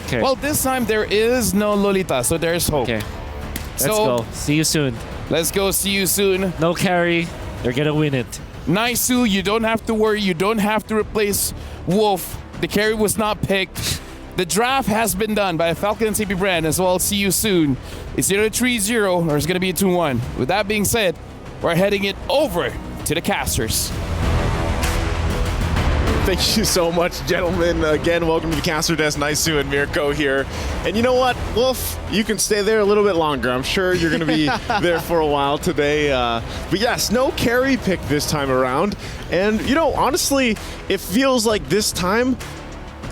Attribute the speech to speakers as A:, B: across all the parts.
A: Okay.
B: Well, this time there is no Lolita, so there's hope.
A: Okay. Let's go. See you soon.
B: Let's go. See you soon.
A: No carry. They're gonna win it.
B: Naisu, you don't have to worry. You don't have to replace Wolf. The carry was not picked. The draft has been done by Falcons Apbren as well. See you soon. It's 0-3-0 or it's going to be a 2-1. With that being said, we're heading it over to the casters.
C: Thank you so much, gentlemen. Again, welcome to the Caster Desk. Naisu and Mirko here. And you know what, Wolf, you can stay there a little bit longer. I'm sure you're going to be there for a while today. But yes, no carry pick this time around. And, you know, honestly, it feels like this time,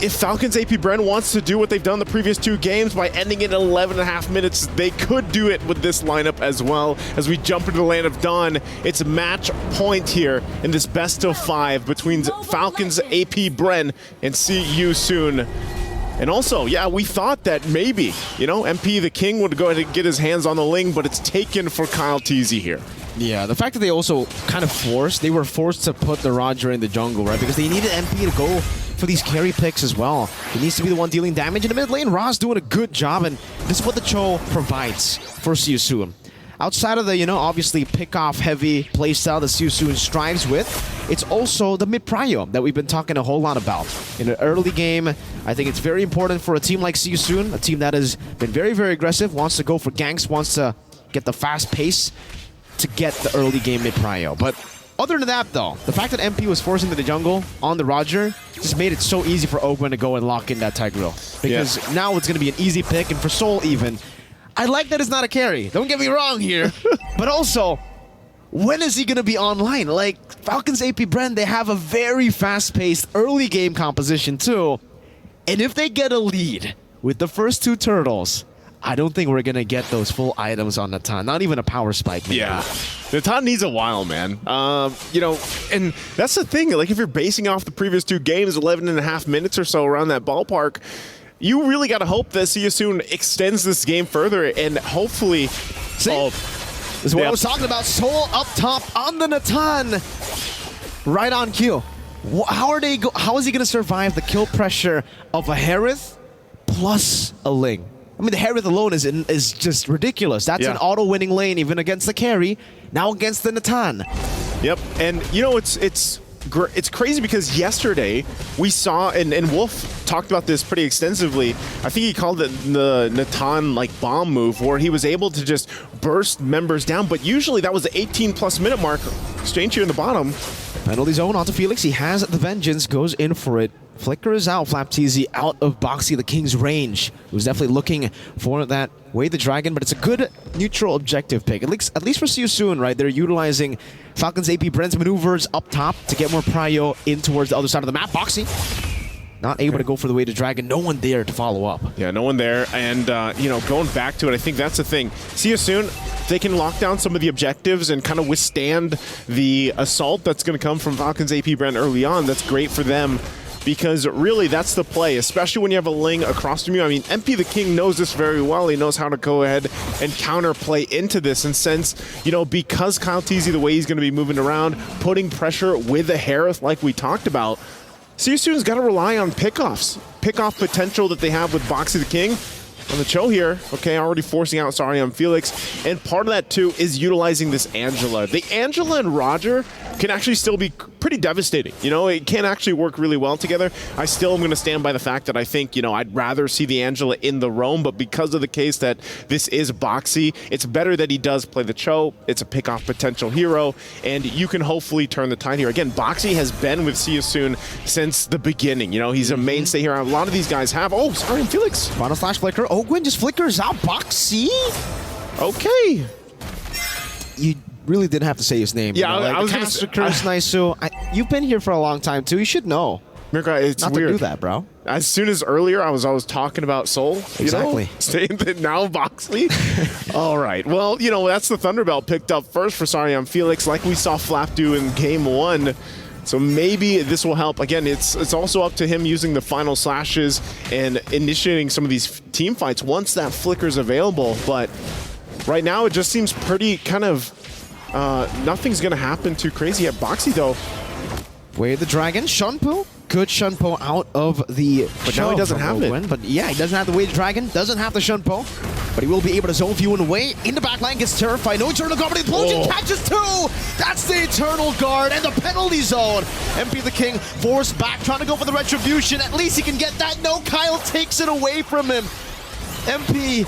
C: if Falcons Apbren wants to do what they've done the previous 2 games by ending it in 11.5 minutes, they could do it with this lineup as well. As we jump into the land of dawn, it's match point here in this best of 5 between Falcons Apbren and See You Soon. And also, yeah, we thought that maybe, you know, MP the King would go ahead and get his hands on the Ling, but it's taken for Kyle Teasy here.
D: Yeah, the fact that they also kind of they were forced to put the Roger in the jungle, right? Because they needed MP to go for these carry picks as well. He needs to be the one dealing damage in the mid lane. Ra's doing a good job, and this is what the Cho provides for See You Soon. Outside of the, you know, obviously pick-off heavy playstyle that See You Soon strives with, it's also the mid-prio that we've been talking a whole lot about. In an early game, I think it's very important for a team like See You Soon, a team that has been very, very aggressive, wants to go for ganks, wants to get the fast pace to get the early game mid-prio. But other than that, though, the fact that MP was forced into the jungle on the Roger just made it so easy for Oakman to go and lock in that Tigreal. Because now it's going to be an easy pick, and for Soul even, I like that it's not a carry. Don't get me wrong here. But also, when is he going to be online? Like, Falcons Apbren, they have a very fast-paced early game composition too. And if they get a lead with the first 2 turtles, I don't think we're going to get those full items on Natan. Not even a power spike. Maybe.
C: Yeah. Natan needs a while, man. You know, and that's the thing. Like, if you're basing off the previous 2 games, 11.5 minutes or so around that ballpark, you really got to hope that See You Soon extends this game further and hopefully...
D: This is what I was talking about. Soul up top on the Natan. Right on cue. How is he going to survive the kill pressure of a Harith plus a Ling? I mean, the Harith alone is just ridiculous. That's an auto-winning lane, even against the carry. Now against the Natan.
C: Yep, and you know, it's crazy because yesterday we saw, and Wolf talked about this pretty extensively. I think he called it the Natan like bomb move, where he was able to just burst members down. But usually that was the 18+ minute mark. Exchange here in the bottom.
D: Penalty zone onto Felix. He has the vengeance, goes in for it. Flicker is out. FlapTZ out of Boxy, the King's range. Who's definitely looking for that Wade the Dragon, but it's a good neutral objective pick. At least for See You Soon, right? They're utilizing Falcons Apbren's maneuvers up top to get more prio in towards the other side of the map. Boxy not able to go for the Wade the Dragon. No one there to follow up.
C: Yeah, no one there. And, you know, going back to it, I think that's the thing. See You Soon, they can lock down some of the objectives and kind of withstand the assault that's going to come from Falcons Apbren early on. That's great for them. Because really, that's the play, especially when you have a Ling across from you. I mean, MP the King knows this very well. He knows how to go ahead and counterplay into this. And since, you know, because Kyle Teasy, the way he's going to be moving around, putting pressure with the Harith like we talked about, See You Soon's got to rely on pickoffs. Pickoff potential that they have with Boxy the King. On the Cho here, okay, already forcing out Sorry on Felix. And part of that, too, is utilizing this Angela. The Angela and Roger can actually still be pretty devastating. You know, it can actually work really well together. I still am going to stand by the fact that I think, you know, I'd rather see the Angela in the roam, but because of the case that this is Boxy, it's better that he does play the Cho. It's a pick-off potential hero, and you can hopefully turn the tide here. Again, Boxy has been with See You Soon since the beginning. You know, he's a mainstay here. A lot of these guys have. Oh, Sorry on Felix.
D: Final Flash Flicker. Ogwyn just flickers out. Boxy?
C: Okay.
D: You really didn't have to say his name.
C: Yeah,
D: you know? Like,
C: I was going to say.
D: Naisu. You've been here for a long time, too. You should know.
C: Mirko, it's
D: not
C: weird.
D: to do that, bro.
C: As soon as earlier I was talking about Soul.
D: Exactly.
C: You know, saying that now Boxley. All right. Well, you know, that's the Thunderbelt picked up first for Sorry on Felix, like we saw Flap do in game 1. So maybe this will help. Again, it's also up to him using the final slashes and initiating some of these team fights once that flicker's available. But right now it just seems pretty kind of nothing's going to happen too crazy at Boxy, though.
D: Wade the Dragon. Shunpu good Shunpo out of the
C: But now he doesn't have it.
D: But yeah, he doesn't have the Wage Dragon, doesn't have the Shunpo, but he will be able to zone Fuel away. In the back line, gets terrified. No Eternal Guard, but the Explosion catches two! That's the Eternal Guard and the penalty zone. MP the King forced back, trying to go for the Retribution. At least he can get that. No, Kyle takes it away from him. MP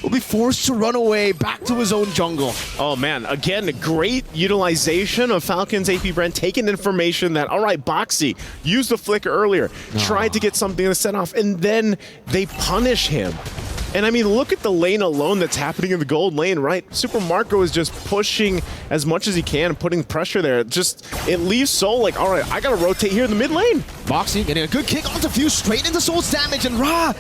D: will be forced to run away back to his own jungle.
C: Oh man, again, a great utilization of Falcon's Apbren, taking information that, all right, Boxy used the flicker earlier, tried to get something to set off, and then they punish him. And I mean, look at the lane alone that's happening in the gold lane, right? Super Marco is just pushing as much as he can, putting pressure there. It leaves Soul like, all right, I gotta rotate here in the mid lane.
D: Boxy getting a good kick onto Fuse, straight into Soul's damage, and Ra,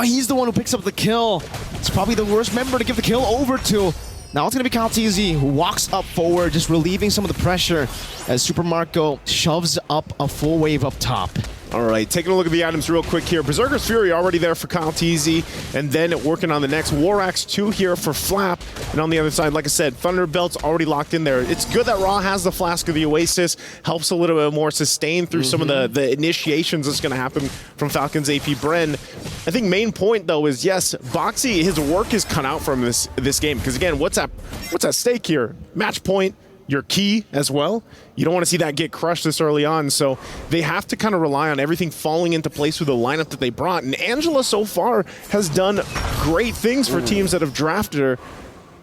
D: he's the one who picks up the kill. It's probably the worst member to give the kill over to. Now it's going to be KalTZ who walks up forward, just relieving some of the pressure as Super Marco shoves up a full wave up top.
C: All right, taking a look at the items real quick here. Berserker's Fury already there for KalTZ, and then working on the next. War Axe 2 here for Flap, and on the other side, like I said, Thunderbelt's already locked in there. It's good that Ra has the Flask of the Oasis, helps a little bit more sustain through some of the initiations that's going to happen from Falcon's Apbren. I think main point, though, is yes, Boxy, his work is cut out from this game, because again, what's at stake here? Match point, your key as well. You don't want to see that get crushed this early on, so they have to kind of rely on everything falling into place with the lineup that they brought. And Angela so far has done great things for teams that have drafted her.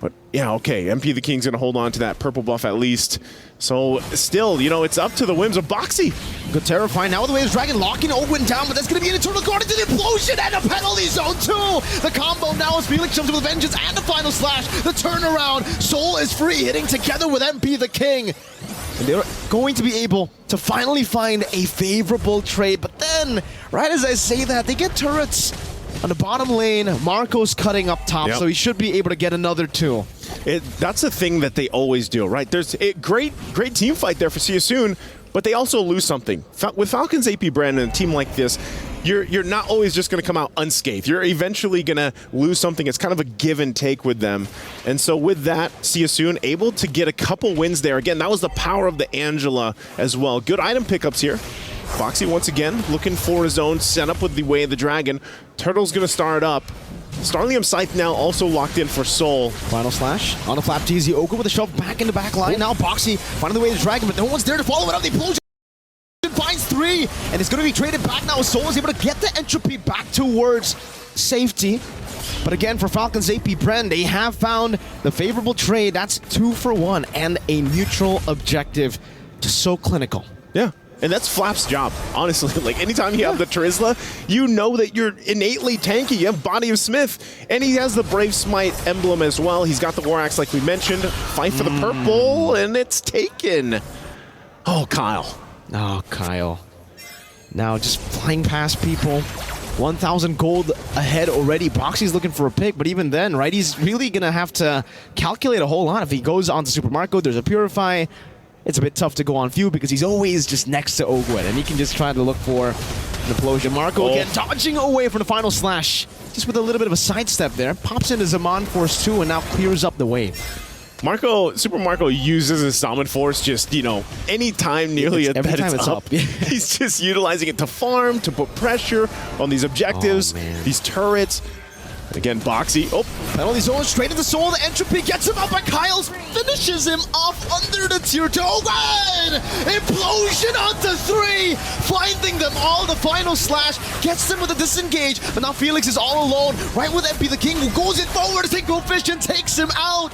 C: But yeah, okay, MP the King's going to hold on to that purple buff at least. So still, you know, it's up to the whims of Boxy.
D: Good terrifying. Now the Waves Dragon locking Ogwyn down, but that's going to be an Eternal Guard into the Implosion and a penalty zone too! The combo now as Felix jumps with Vengeance and the final slash. The turnaround. Soul is free, hitting together with MP the King. And they're going to be able to finally find a favorable trade. But then, right as I say that, they get turrets on the bottom lane. Marco's cutting up top, so he should be able to get another two.
C: That's the thing that they always do, right? There's a great team fight there for See You Soon, but they also lose something. With Falcon's Apbren and a team like this, you're not always just going to come out unscathed. You're eventually going to lose something. It's kind of a give and take with them. And so with that, See You Soon able to get a couple wins there. Again, that was the power of the Angela as well. Good item pickups here. Boxy once again looking for his own setup with the Way of the Dragon. Turtle's going to start up. Starlium Scythe now also locked in for Soul.
D: Final slash on the Flap TZ. Oka with a shove back in the back line. Now Boxy finding the Way of the Dragon, but no one's there to follow it up. The Implosion finds three, and it's going to be traded back now. Soul is able to get the entropy back towards safety. But again, for Falcon's Apbren, they have found the favorable trade. That's 2 for 1 and a neutral objective. Just so clinical.
C: Yeah. And that's Flap's job, honestly. Like, anytime you have the Trizla, you know that you're innately tanky. You have Body of Smith, and he has the Brave Smite emblem as well. He's got the War Axe, like we mentioned. Fight for the purple, and it's taken. Oh, Kyle.
D: Oh, Kyle. Now just flying past people. 1,000 gold ahead already. Boxy's looking for a pick, but even then, right, he's really going to have to calculate a whole lot. If he goes on to Super Marco, there's a Purify. It's a bit tough to go on Few because he's always just next to Ogwyn, and he can just try to look for an Implosion. Marco again dodging away from the final slash, just with a little bit of a sidestep there. Pops into Zaman Force 2 and now clears up the wave.
C: Super Marco uses his Summon Force just, you know, anytime nearly
D: every time it's up.
C: He's just utilizing it to farm, to put pressure on these objectives, these turrets. Again, Boxy.
D: Penalty zone straight into Soul. The entropy gets him up, and Kyle's finishes him off under the tier 2. Ogwyn! Implosion onto 3, finding them all. The final slash gets them with a disengage, but now Felix is all alone, right with MP the King, who goes in forward. Synchro Fish and takes him out.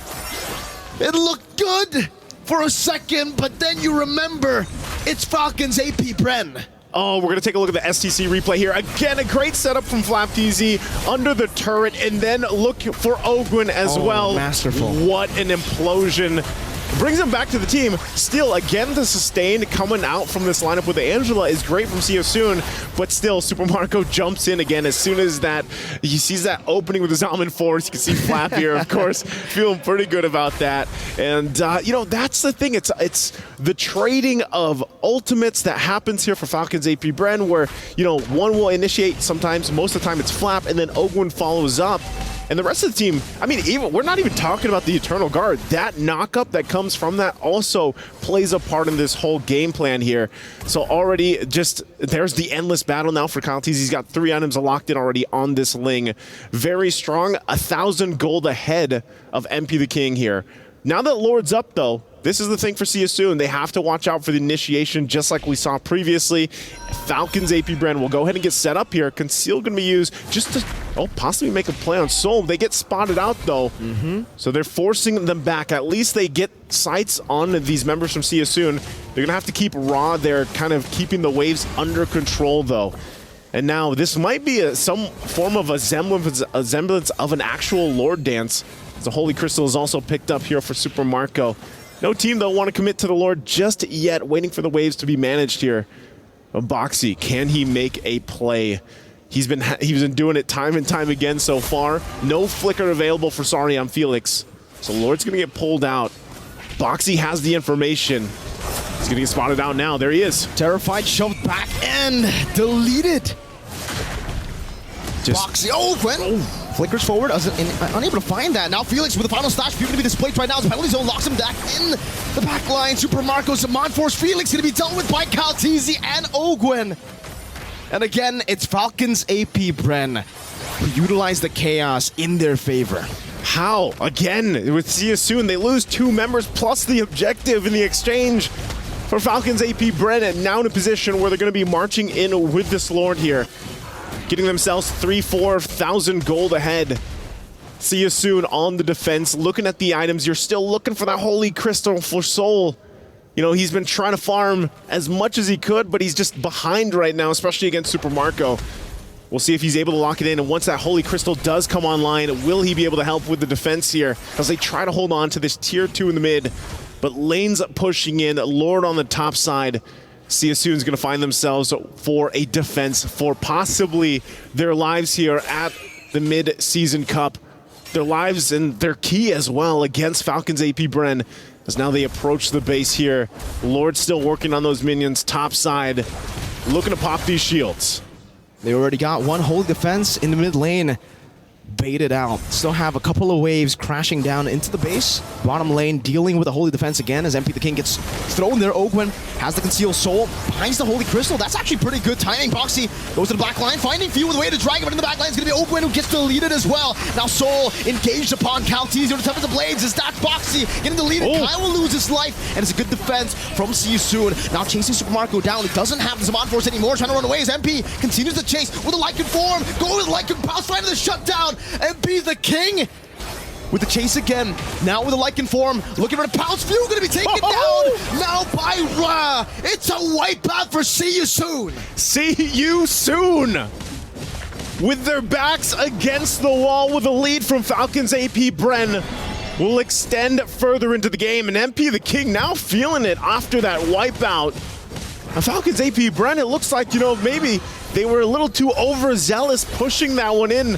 D: It looked good for a second, but then you remember it's Falcon's Apbren.
C: Oh, we're going to take a look at the STC replay here. Again, a great setup from Flap TZ under the turret, and then look for Ogwyn as well.
D: Masterful.
C: What an implosion. Brings him back to the team. Still, again, the sustain coming out from this lineup with the Angela is great from See You Soon, but still, Super Marco jumps in again as soon as that he sees that opening with his Almond Force. You can see Flap here, of course, feeling pretty good about that. And, you know, that's the thing. It's the trading of ultimates that happens here for Falcon's Apbren, where, you know, one will initiate sometimes, most of the time it's Flap, and then Ogwyn follows up. And the rest of the team, I mean, even we're not even talking about the Eternal Guard. That knockup that comes from that also plays a part in this whole game plan here. So already just, there's the endless battle now for Kyle Teasy. He's got 3 items locked in already on this Ling. Very strong, 1,000 gold ahead of MP the King here. Now that Lord's up though, this is the thing for Siasoon. They have to watch out for the initiation just like we saw previously. Falcons Apbren will go ahead and get set up here. Conceal going to be used just to possibly make a play on Soul. They get spotted out though. So they're forcing them back. At least they get sights on these members from Siasoon. They're going to have to keep Ra there, kind of keeping the waves under control though. And now this might be some form of a semblance of an actual Lord dance. The Holy Crystal is also picked up here for Super Marco. No team, though, want to commit to the Lord just yet, waiting for the waves to be managed here. Boxy, can he make a play? He's been doing it time and time again so far. No flicker available for Sariam Felix. So Lord's going to get pulled out. Boxy has the information. He's going to get spotted out now. There he is.
D: Terrified, shoved back and deleted. Boxy, Gwen flickers forward, unable to find that. Now Felix with the final stash, going to be displayed right now as penalty zone locks him back in the back line. Super Marco's Monforce Felix going to be dealt with by Kaltizi and Ogwen. And again, it's Falcons Apbren who utilize the chaos in their favor.
C: How? Again, with Siasoon, they lose 2 members plus the objective in the exchange for Falcons Apbren, and now in a position where they're going to be marching in with this Lord here. Getting themselves 3,000-4,000 gold ahead. Siasoon on the defense. Looking at the items, you're still looking for that Holy Crystal for Soul. You know, he's been trying to farm as much as he could, but he's just behind right now, especially against Super Marco. We'll see if he's able to lock it in, and once that Holy Crystal does come online, will he be able to help with the defense here as they try to hold on to this tier 2 in the mid. But lanes pushing in, Lord on the top side. Siasoon's going to find themselves for a defense for possibly their lives here at the mid-season cup. Their lives and their key as well against Falcons Apbren as now they approach the base here. Lord still working on those minions top side, looking to pop these shields.
D: They already got one Holy Defense in the mid lane. Baited out. Still have a couple of waves crashing down into the base. Bottom lane dealing with the Holy Defense again as MP the King gets thrown there. Ogwen has the Concealed Soul, finds the Holy Crystal. That's actually pretty good timing. Boxy goes to the back line, finding Few with a way to drag him, but in the back line is going to be Ogwen who gets deleted as well. Now Soul engaged upon Kaltizi with the Tempest of Blades. Is that Boxy getting deleted? Kyle will lose his life, and it's a good defense from Siasoon. Now chasing Super Marco down. He doesn't have the Zaman Force anymore, trying to run away as MP continues to chase with a Lycan form. Go with Lycan Pounce, finding the shutdown. MP the King with the chase again. Now with a Lycan form, looking for the Pounce. Few going to be taken down now by Ra. It's a wipeout for Siasoon.
C: See you soon. With their backs against the wall with a lead from Falcons Apbren will extend further into the game, and MP the King now feeling it after that wipeout. Now Falcons Apbren, it looks like, you know, maybe they were a little too overzealous pushing that one in.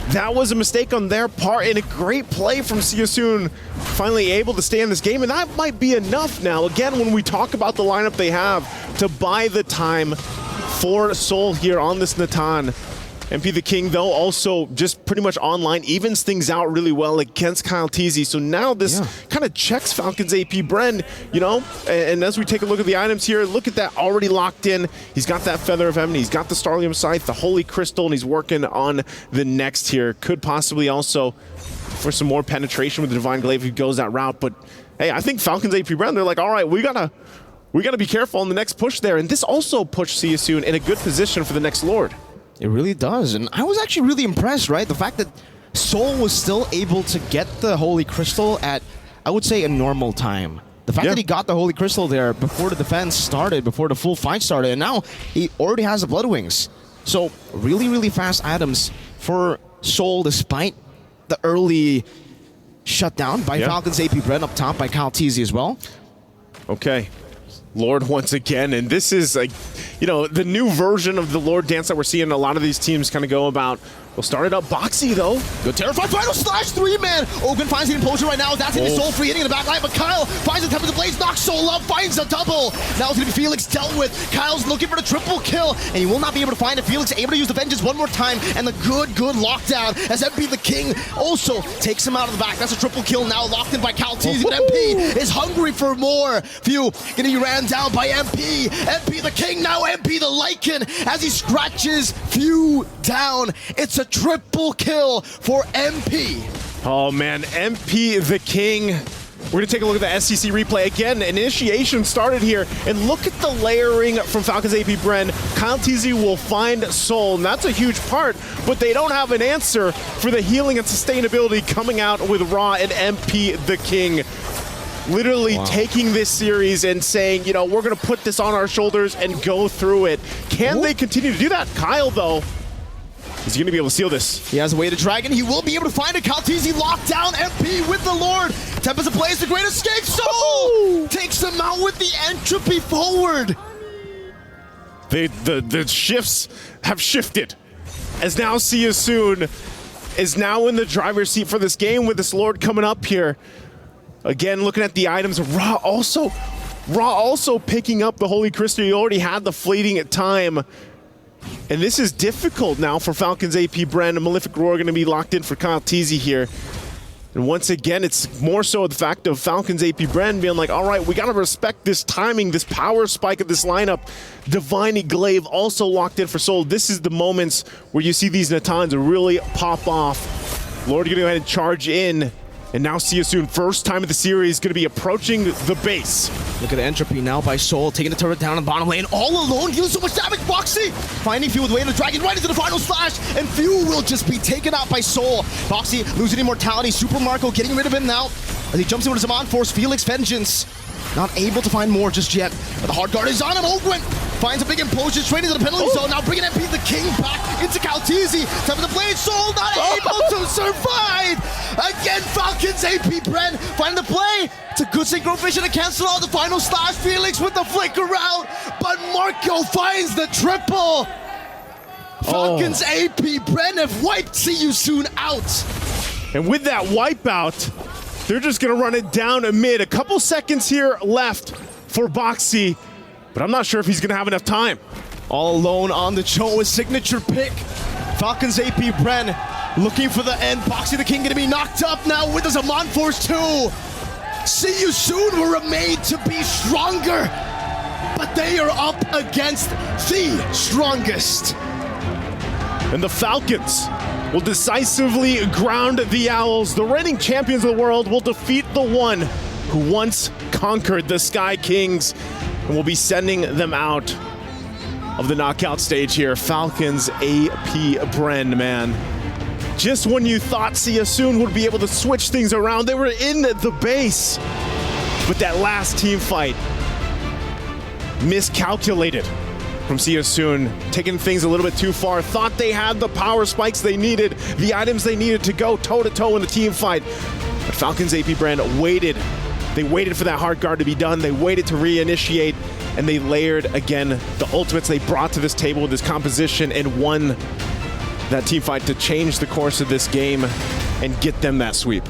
C: That was a mistake on their part, and a great play from Siasoon, finally able to stay in this game, and that might be enough now. Again, when we talk about the lineup they have to buy the time for Soul here on this Natan. MP the King, though, also just pretty much online, evens things out really well against Kyle Teasy. So now this kind of checks Falcons Apbren, you know, and as we take a look at the items here, look at that already locked in. He's got that Feather of Heaven, he's got the Starlium Scythe, the Holy Crystal, and he's working on the next here. Could possibly also for some more penetration with the Divine Glaive if he goes that route. But hey, I think Falcons Apbren, they're like, all right, we gotta be careful on the next push there. And this also pushed Siasoon in a good position for the next Lord.
D: It really does, and I was actually really impressed, right? The fact that Soul was still able to get the Holy Crystal at, I would say, a normal time. The fact that he got the Holy Crystal there before the defense started, before the full fight started, and now he already has the Blood Wings. So really, really fast items for Soul despite the early shutdown by Falcons Apbren up top by Kyle Teasy as well.
C: Okay. Lord once again, and this is like, you know, the new version of the Lord dance that we're seeing a lot of these teams kind of go about We'll start it up. Boxy, though.
D: Good terrified final slash 3-man. Ogun finds the implosion right now. That's hitting Soul free, hitting in the back line, but Kyle finds the Temple of the Blaze, knocks Soul up, finds a double. Now it's going to be Felix dealt with. Kyle's looking for the triple kill, and he will not be able to find it. Felix able to use the Vengeance one more time, and the good lockdown as MP the King also takes him out of the back. That's a triple kill now locked in by Calteezy, but MP is hungry for more. Few getting ran down by MP. MP the King, now MP the Lycan as he scratches Few down. It's a triple kill for MP.
C: Oh man, MP the King. We're gonna take a look at the SCC replay again. Initiation started here, and look at the layering from Falcons Apbren. Calteezy will find Soul, and that's a huge part, but they don't have an answer for the healing and sustainability coming out with Raw and MP the King. Literally taking this series and saying, you know, we're gonna put this on our shoulders and go through it. Can they continue to do that? Kyle, though, is he going to be able to seal this?
D: He has a way to Dragon. He will be able to find it. Calteezy locked down MP with the Lord. Tempest plays the great escape. Soul takes him out with the entropy forward.
C: The shifts have shifted. As now See You Soon is now in the driver's seat for this game with this Lord coming up here. Again, looking at the items. Raw also picking up the Holy Crystal. He already had the fleeting time. And this is difficult now for Falcons Apbren and Malefic Roar going to be locked in for Calteezy here. And once again, it's more so the fact of Falcons Apbren being like, all right, we got to respect this timing, this power spike of this lineup. Divine Glaive also locked in for Soul. This is the moments where you see these Natans really pop off. Lord going to go ahead and charge in. And now See You Soon, first time of the series, going to be approaching the base.
D: Look at the entropy now by Soul, taking the turret down in the bottom lane, all alone, dealing so much damage. Boxy finding Few with the way of the Dragon right into the final slash, and Few will just be taken out by Soul. Boxy losing immortality, Super Marco getting rid of him now as he jumps in with his Zaman Force, Felix Vengeance. Not able to find more just yet, but the hard guard is on him. Ogwin finds a big implosion straight into the penalty zone. Now bringing MP the King back into Calteezy. Time of the blade. Soul not able to survive. Again, Falcons Apbren finding the play. It's a good synchro vision to cancel out the final slash. Felix with the flicker out, but Marco finds the triple. Falcons Apbren have wiped See You Soon out.
C: And with that wipeout, they're just going to run it down amid. A couple seconds here left for Boxy, but I'm not sure if he's going to have enough time.
D: All alone on the Joe, his signature pick. Falcons Apbren looking for the end. Boxy the King going to be knocked up now with his Zaman Force 2. See You Soon were made to be stronger, but they are up against the strongest.
C: And the Falcons will decisively ground the Owls. The reigning champions of the world will defeat the one who once conquered the Sky Kings, and will be sending them out of the knockout stage here. Falcons Apbren, man. Just when you thought See You Soon would be able to switch things around, they were in the base. But that last team fight miscalculated from See You Soon, taking things a little bit too far. Thought they had the power spikes they needed, the items they needed to go toe-to-toe in the team fight. But Falcons Apbren waited. They waited for that hard guard to be done. They waited to reinitiate, and they layered again the ultimates they brought to this table with this composition and won that team fight to change the course of this game and get them that sweep.